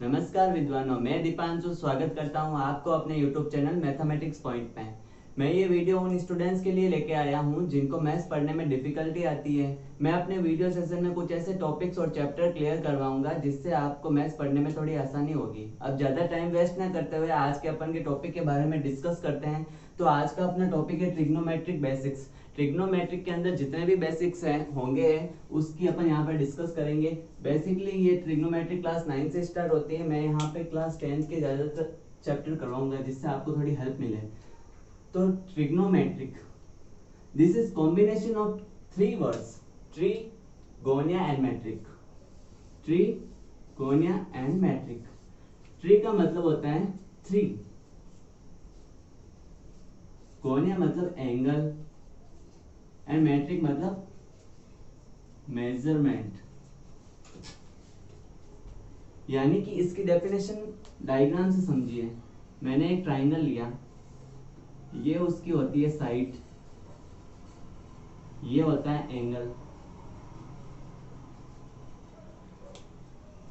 नमस्कार विद्वानों, मैं दीपांशु स्वागत करता हूं आपको अपने YouTube चैनल मैथमेटिक्स पॉइंट में। मैं ये वीडियो उन स्टूडेंट्स के लिए लेके आया हूं जिनको मैथ्स पढ़ने में डिफिकल्टी आती है। मैं अपने वीडियो सेशन में कुछ ऐसे टॉपिक्स और चैप्टर क्लियर करवाऊंगा जिससे आपको मैथ्स पढ़ने में थोड़ी आसानी होगी। अब ज़्यादा टाइम वेस्ट ना करते हुए आज के अपन के टॉपिक के बारे में डिस्कस करते हैं। तो आज का अपना टॉपिक है ट्रिग्नोमेट्रिक बेसिक्स। ट्रिग्नोमेट्रिक के अंदर जितने भी बेसिक्स हैं होंगे उसकी अपन यहाँ पे डिस्कस करेंगे। बेसिकली ये ट्रिग्नोमेट्रिक क्लास 9 से स्टार्ट होती है। मैं यहाँ पे क्लास 10 के ज़्यादातर चैप्टर करवाऊंगा जिससे आपको थोड़ी हेल्प मिले। तो trigonometric, this is combination of three words, tri, gonia and metric. Tri, gonia and metric. Tri का मतलब होता है थ्री, गोनिया मतलब एंगल एंड मैट्रिक मतलब मेजरमेंट। यानी कि इसकी डेफिनेशन डायग्राम से समझिए। मैंने एक ट्राइंगल लिया, ये उसकी होती है साइड, ये होता है एंगल।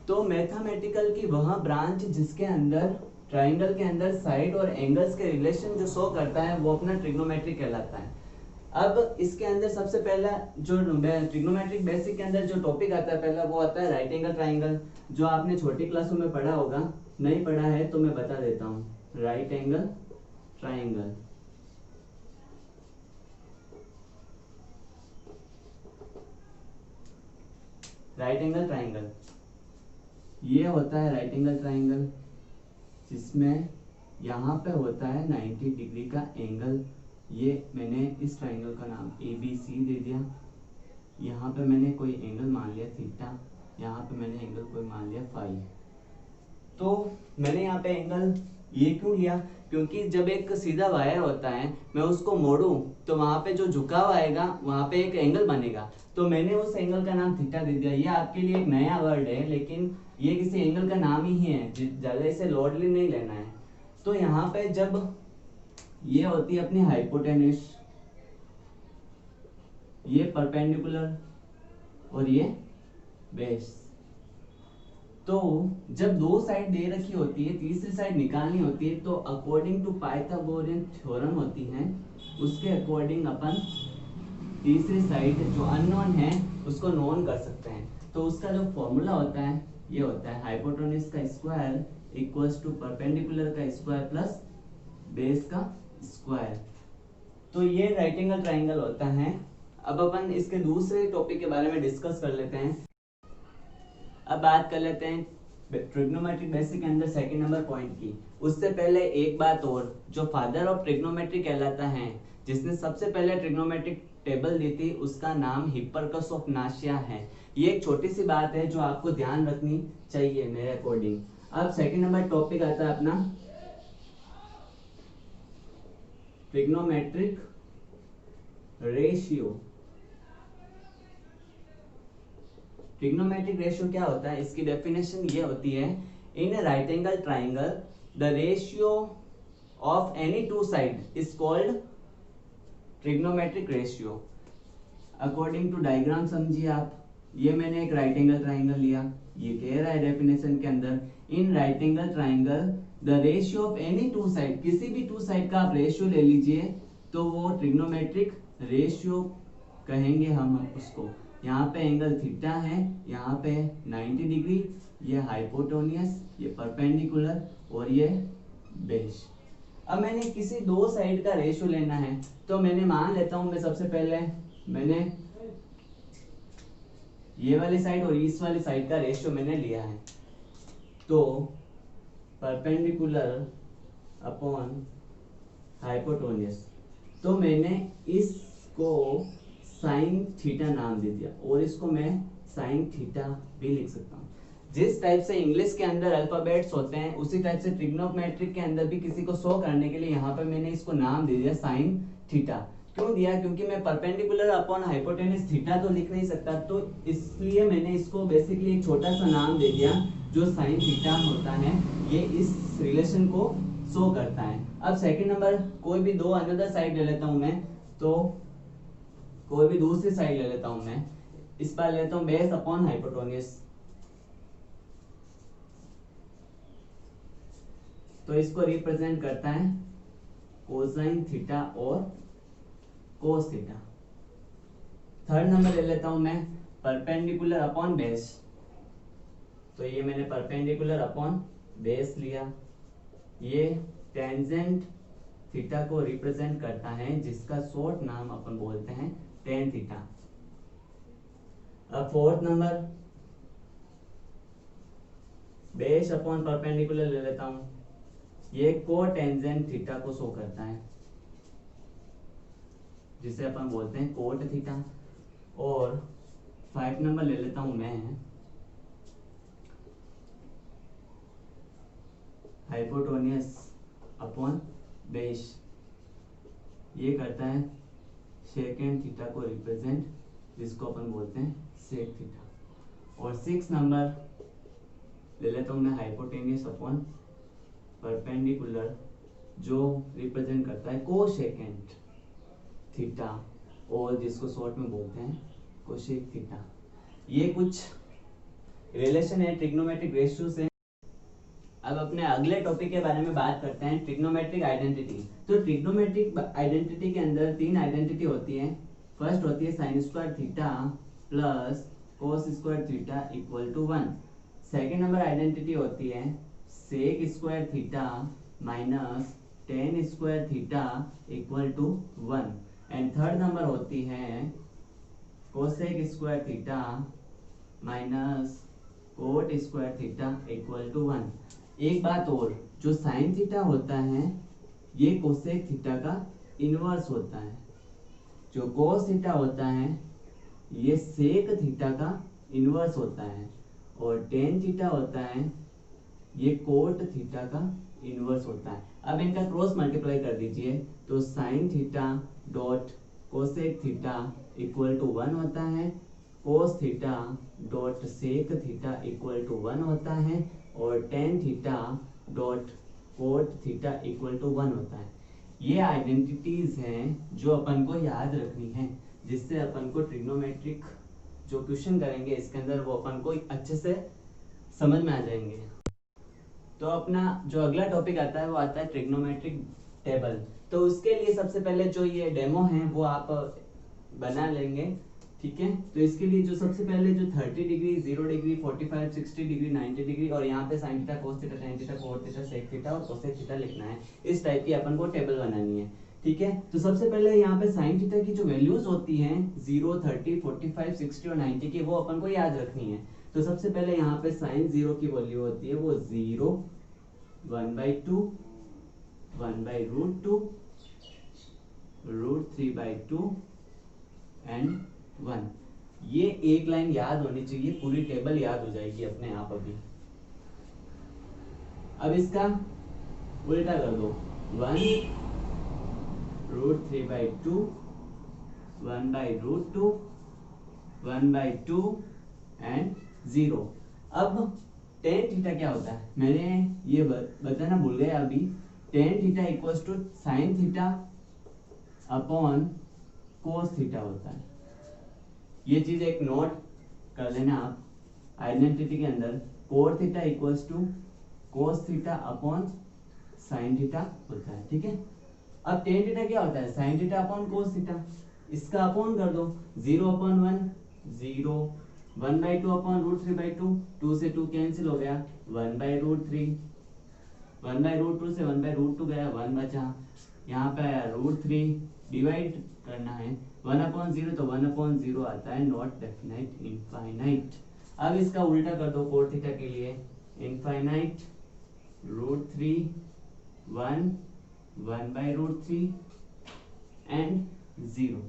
तो मैथमेटिकल की वह ब्रांच जिसके अंदर ट्राइंगल के अंदर साइड और एंगल्स के रिलेशन जो शो करता है वो अपना ट्रिग्नोमेट्रिक कहलाता है। अब इसके अंदर सबसे पहला जो ट्रिग्नोमेट्रिक बेसिक के अंदर जो टॉपिक आता है पहला वो आता है राइट एंगल ट्राइंगल, जो आपने छोटी क्लासों में पढ़ा होगा। नहीं पढ़ा है तो मैं बता देता हूँ। Right angle triangle, right angle triangle, ये होता है राइट एंगल ट्राइंगल जिसमें यहाँ पे होता है 90 डिग्री का एंगल। ये मैंने इस ट्राइंगल का नाम ABC दे दिया। यहाँ पे मैंने कोई एंगल मान लिया थीटा, यहाँ पे मैंने एंगल कोई मान लिया फाई। तो मैंने यहाँ पे एंगल ये क्यों लिया, क्योंकि जब एक सीधा वायर होता है मैं उसको मोड़ूं तो वहां पे जो झुकाव आएगा वहां पे एक एंगल बनेगा। तो मैंने उस एंगल का नाम थीटा दे दिया। ये आपके लिए एक नया वर्ड है लेकिन ये किसी एंगल का नाम ही है, ज्यादा इसे लॉर्डली नहीं लेना है। तो यहाँ पे जब ये होती है अपनी हाइपोटेन्यूस, ये परपेंडिकुलर और ये बेस। तो जब दो साइड दे रखी होती है तीसरी साइड निकालनी होती है तो अकॉर्डिंग टू पाइथागोरियन थ्योरम होती है उसके अकॉर्डिंग अपन तीसरी साइड जो अननोन है उसको नोन कर सकते हैं। तो उसका जो फॉर्मूला होता है ये होता है हाइपोटेन्यूस का स्क्वायर इक्वल्स टू परपेंडिकुलर का स्क्वायर प्लस बेस का स्क्वायर। तो ये राइट एंगल ट्राइंगल होता है। अब अपन इसके दूसरे टॉपिक के बारे में डिस्कस कर लेते हैं। अब बात कर लेते हैं ट्रिग्नोमेट्रिक बेसिक के अंदर सेकंड नंबर पॉइंट की। उससे पहले एक बात और, जो फादर ऑफ ट्रिग्नोमेट्री कहलाता है, जिसने सबसे पहले ट्रिग्नोमेट्रिक टेबल दी थी, उसका नाम हिप्परकस ऑफ नासिया है। ये एक छोटी सी बात है जो आपको ध्यान रखनी चाहिए मेरे अकॉर्डिंग। अब सेकंड नंबर टॉपिक आता है अपना ट्रिग्नोमेट्रिक रेशियो। ट्रिग्नोमेट्रिक रेशियो क्या होता है, इसकी डेफिनेशन ये होती है, in a right angle triangle the ratio of any two side is called trigonometric ratio. According to diagram समझिए आप। ये मैंने एक राइट एंगल ट्राइंगल लिया, ये कह रहा है डेफिनेशन के अंदर, in right angle triangle the ratio of any two side, किसी भी टू साइड का आप रेशियो ले लीजिए तो वो ट्रिग्नोमेट्रिक रेशियो कहेंगे हम उसको। यहाँ पे एंगल थीटा है, यहाँ पे 90 डिग्री, ये हाइपोटेन्यूस, ये परपेंडिकुलर और ये बेस। अब मैंने किसी दो साइड का रेशियो लेना है तो मैंने मान लेता हूं, मैं सबसे पहले मैंने ये वाली साइड और इस वाली साइड का रेशियो मैंने लिया है। तो परपेंडिकुलर अपॉन हाइपोटेन्यूस, तो मैंने इसको साइन थीटा नाम दे दिया और इसको मैं साइन थीटा भी लिख सकता हूँ। जिस टाइप से इंग्लिश के अंदर अल्फाबेट्स होते हैं उसी टाइप से ट्रिग्नोमेट्रिक के अंदर भी किसी को शो करने के लिए यहाँ पे मैंने इसको नाम दे दिया साइन थीटा। क्यों दिया, क्योंकि मैं परपेंडिकुलर अपॉन हाइपोटेन्यूस थीटा तो लिख नहीं सकता, तो इसलिए मैंने इसको बेसिकली एक छोटा सा नाम दे दिया जो साइन थीटा होता है। ये इस रिलेशन को शो करता है। अब सेकंड नंबर, कोई भी दो अनदर साइड ले लेता हूं मैं, तो कोई भी दूसरी साइड ले लेता हूं मैं। इस बार लेता हूं बेस अपॉन हाइपोटेन्यूस। तो इसको रिप्रेजेंट करता है कोसाइन थीटा और कोस थीटा। थर्ड नंबर ले लेता हूं मैं परपेंडिकुलर अपॉन बेस। तो ये मैंने परपेंडिकुलर अपॉन बेस लिया। ये टेंजेंट थीटा को रिप्रेजेंट करता है, जिसका शॉर्ट नाम अपन बोलते हैं टेन थीटा। अब fourth number base upon perpendicular ले लेता हूं। ये कोटेंजेंट थीटा को शो करता है, जिसे अपन बोलते हैं कोट थीटा। और 5 नंबर ले लेता हूं मैं हाइपोटेन्यूस अपॉन बेस। ये करता है सेकेंड थीटा को रिप्रेजेंट, जिसको अपन बोलते हैं सेक थीटा। और 6 नंबर ले लेता हूं मैं हाइपोटेन्यूस अपॉन परपेंडिकुलर, जो रिप्रेजेंट करता है कोसेकेंट थीटा, और जिसको शॉर्ट में बोलते हैं कोसेक थीटा। ये कुछ रिलेशन है ट्रिग्नोमेट्रिक रेशियो से। अब अपने अगले टॉपिक के बारे में बात करते हैं, ट्रिग्नोमेट्रिक आइडेंटिटी। तो ट्रिग्नोमेट्रिक आइडेंटिटी के अंदर 3 आइडेंटिटी होती है। फर्स्ट होती है sine square theta plus cos square theta equal to 1। Second number identity होती है sec square theta minus tan square theta equal to 1। And third number होती है cosec square theta minus cot square theta equal to 1। एक बात और, जो sign theta होता है ये कोसेक थीटा का इनवर्स होता है। जो कोस थीटा होता है ये सेक थीटा का इनवर्स होता है। और टेन थीटा होता है ये कोट थीटा का इनवर्स होता है। अब इनका क्रॉस मल्टीप्लाई कर दीजिए तो sine theta dot cosec theta equal to 1 होता है, cos theta dot sec theta equal to 1 होता है, और tan theta dot cot theta equal to 1 होता है। ये आइडेंटिटीज हैं जो अपन को याद रखनी है, जिससे अपन को ट्रिग्नोमेट्रिक जो क्वेश्चन करेंगे इसके अंदर वो अपन को अच्छे से समझ में आ जाएंगे। तो अपना जो अगला टॉपिक आता है वो आता है ट्रिग्नोमेट्रिक टेबल। तो उसके लिए सबसे पहले जो ये डेमो है वो आप बना लेंगे, ठीक है। तो इसके लिए जो सबसे पहले जो 30 डिग्री, 0 डिग्री, 45, 60 डिग्री, 90 डिग्री और यहाँ पे sine theta, cos theta, tan theta, cot theta, sec theta और कोसेक थीटा लिखना है। इस टाइप की अपन को टेबल बनानी है, ठीक है। तो सबसे पहले यहाँ पे साइन थीटा की जो वैल्यूज होती हैं 0, 30, 45, 60 और 90 की, वो अपन को याद रखनी है। तो सबसे पहले यहाँ पे साइन 0 की वैल्यू होती है वो 0, 1/2, 1/√2, √3/2 एंड 1। ये एक लाइन याद होनी चाहिए, पूरी टेबल याद हो जाएगी अपने आप अभी। अब इसका उल्टा कर दो, 1 √3/2, 1/√2, 1/2 एंड 0। अब टेन थीटा क्या होता है, मैंने ये बताना भूल गया अभी। Tan theta equals to sine theta upon cos theta होता है। ये चीज एक नोट कर लेना आप। आइडेंटिटी के अंदर cot theta equals to cos theta upon sine theta होता है, ठीक है। अब टेन थीटा क्या होता है, sign theta upon cos theta. इसका अपॉन कर दो, 0/1 0, 1/2 अपॉन √3/2, 2 से 2 कैंसिल हो गया, 1/√3, 1/√2 से 1/√2 गया, 1 बचा। यहाँ पे आया √3, डिवाइड करना है 1/0 तो 1/0 आता है, नॉट डेफिनाइट, इनफाइनाइट। अब इसका उल्टा कर दो कोट थीटा के लिए, इनफाइनाइट, √3, 1, 1/√3 एंड 0।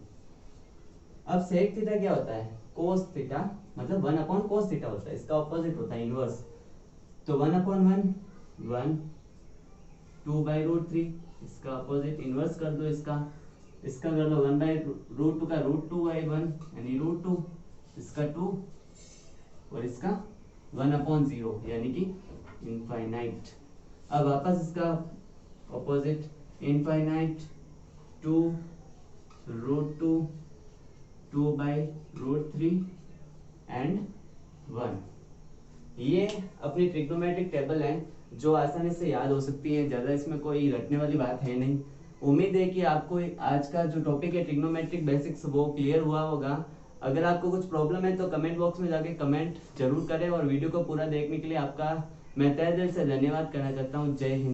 अब सेक थीटा क्या होता है, कोस थीटा, मतलब 1/cos थीटा होता है, इसका ऑपोजिट होता है इनवर्स। तो 1/1, 1, 2/√3, इसका ऑपोजिट इनवर्स कर दो इसका कर लो 1/√2 का √2/1 यानी √2, इसका 2 और इसका 1/0 यानी कि इनफाइनाइट। अब वापस इसका ऑपोजिट, इनफाइनाइट, 2 √2, 2/√3 एंड 1। ये अपनी ट्रिग्नोमेट्रिक टेबल है जो आसानी से याद हो सकती है, ज़्यादा इसमें कोई रटने वाली बात है नहीं। उम्मीद है कि आपको आज का जो टॉपिक है ट्रिग्नोमेट्रिक बेसिक्स वो क्लियर हुआ होगा। अगर आपको कुछ प्रॉब्लम है तो कमेंट बॉक्स में जाके कमेंट जरूर करें, और वीडियो को पूरा देखने के लिए आपका मैं तहे दिल से धन्यवाद करना चाहता हूँ। जय हिंद।